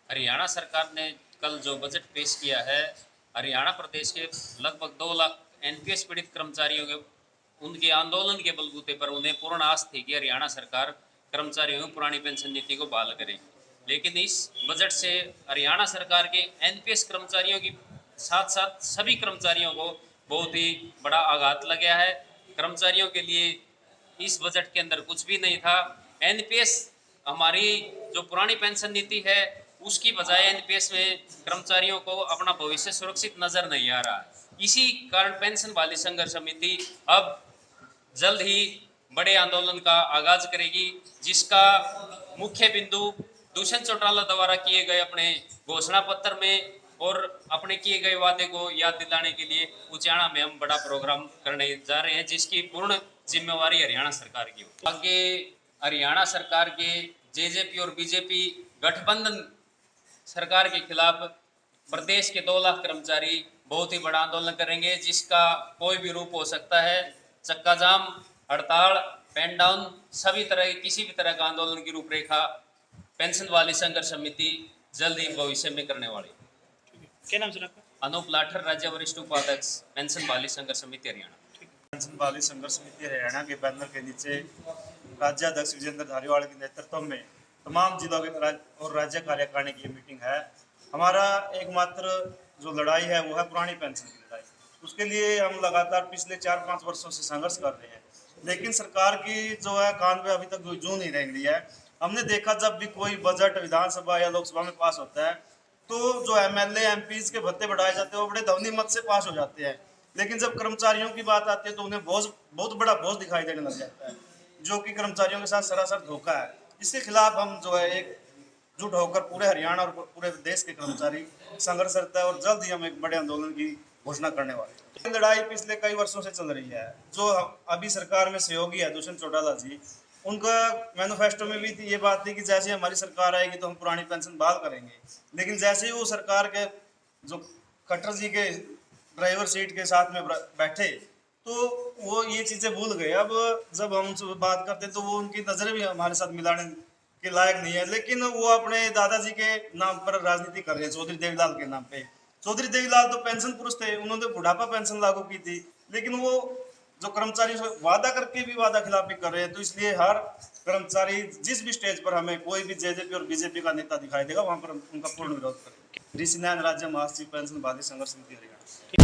हरियाणा सरकार ने कल जो बजट पेश किया है, हरियाणा प्रदेश के लगभग 2 लाख एनपीएस पीड़ित कर्मचारियों के उनके आंदोलन के बलबूते पर उन्हें पूर्ण आस थी कि हरियाणा सरकार कर्मचारियों की पुरानी पेंशन नीति को बहाल करे। लेकिन इस बजट से हरियाणा सरकार के एनपीएस कर्मचारियों की साथ साथ सभी कर्मचारियों को बहुत ही बड़ा आघात लग गया है। कर्मचारियों के लिए इस बजट के अंदर कुछ भी नहीं था। एनपीएस हमारी जो पुरानी पेंशन नीति है उसकी बजाय एनपीएस में कर्मचारियों को अपना भविष्य सुरक्षित नजर नहीं आ रहा है। इसी कारण पेंशन वाली संघर्ष समिति अब जल्द ही बड़े आंदोलन का आगाज करेगी, जिसका मुख्य बिंदु दुष्यंत चौटाला द्वारा किए गए अपने घोषणा पत्र में और अपने किए गए वादे को याद दिलाने के लिए उचाणा में हम बड़ा प्रोग्राम करने जा रहे हैं, जिसकी पूर्ण जिम्मेवारी हरियाणा सरकार की होगी। आगे हरियाणा सरकार के जेजेपी और बीजेपी गठबंधन सरकार के खिलाफ प्रदेश के 2 लाख कर्मचारी बहुत ही बड़ा आंदोलन करेंगे, जिसका कोई भी रूप हो सकता है। चक्का जाम, हड़ताल, पेन डाउन, सभी तरह किसी भी तरह का आंदोलन की रूपरेखा पेंशन वाली संघर्ष समिति जल्द ही भविष्य में करने वाली। क्या नाम सर आपका? अनूप लाठर, राज्य वरिष्ठ उपाध्यक्ष, पेंशन वाली संघर्ष समिति हरियाणा। पेंशन वाली संघर्ष समिति हरियाणा के बैनर के नीचे राज्याध्यक्ष विजेंद्र धारीवाल के नेतृत्व में तमाम जिलों के और राज्य कार्यकारिणी की मीटिंग है। हमारा एकमात्र जो लड़ाई है वो है पुरानी पेंशन की लड़ाई। उसके लिए हम लगातार पिछले 4-5 वर्षों से संघर्ष कर रहे हैं, लेकिन सरकार की जो है कान पे अभी तक जू नहीं रेंग रही है। हमने देखा जब भी कोई बजट विधानसभा या लोकसभा में पास होता है तो जो एमएलए एमपीज के भत्ते बढ़ाए जाते हैं वो बड़े ध्वनि मत से पास हो जाते हैं, लेकिन जब कर्मचारियों की बात आती है तो उन्हें बहुत बड़ा बोझ दिखाई देने लग जाता है, जो कि कर्मचारियों के साथ सरासर धोखा है। इसके खिलाफ हम जो है एकजुट होकर पूरे हरियाणा और पूरे देश के कर्मचारी संघर्ष करता है और जल्द ही हम एक बड़े आंदोलन की घोषणा करने वाले हैं। लड़ाई पिछले कई वर्षों से चल रही है। जो अभी सरकार में सहयोगी है दुष्यंत चौटाला जी, उनका मैनिफेस्टो में भी ये बात थी कि जैसे हमारी सरकार आएगी तो हम पुरानी पेंशन बहाल करेंगे, लेकिन जैसे ही वो सरकार के जो खट्टर जी के ड्राइवर सीट के साथ में बैठे तो वो ये चीज़ें भूल गए। अब जब हम उनसे बात करते तो वो उनकी नज़रें भी हमारे साथ मिलाने के लायक नहीं है, लेकिन वो अपने दादाजी के नाम पर राजनीति कर रहे हैं, चौधरी देवीलाल के नाम पे। चौधरी देवीलाल तो पेंशन पुरुष थे, उन्होंने बुढ़ापा पेंशन लागू की थी, लेकिन वो जो कर्मचारी वादा करके भी वादा खिलाफी कर रहे हैं। तो इसलिए हर कर्मचारी जिस भी स्टेज पर हमें कोई भी जेजेपी और बीजेपी का नेता दिखाई देगा वहाँ पर उनका पूर्ण विरोध करेंगे। ऋषि नारायण, राज्य महासचिव, पेंशन वादी संघर्ष समिति हरियाणा।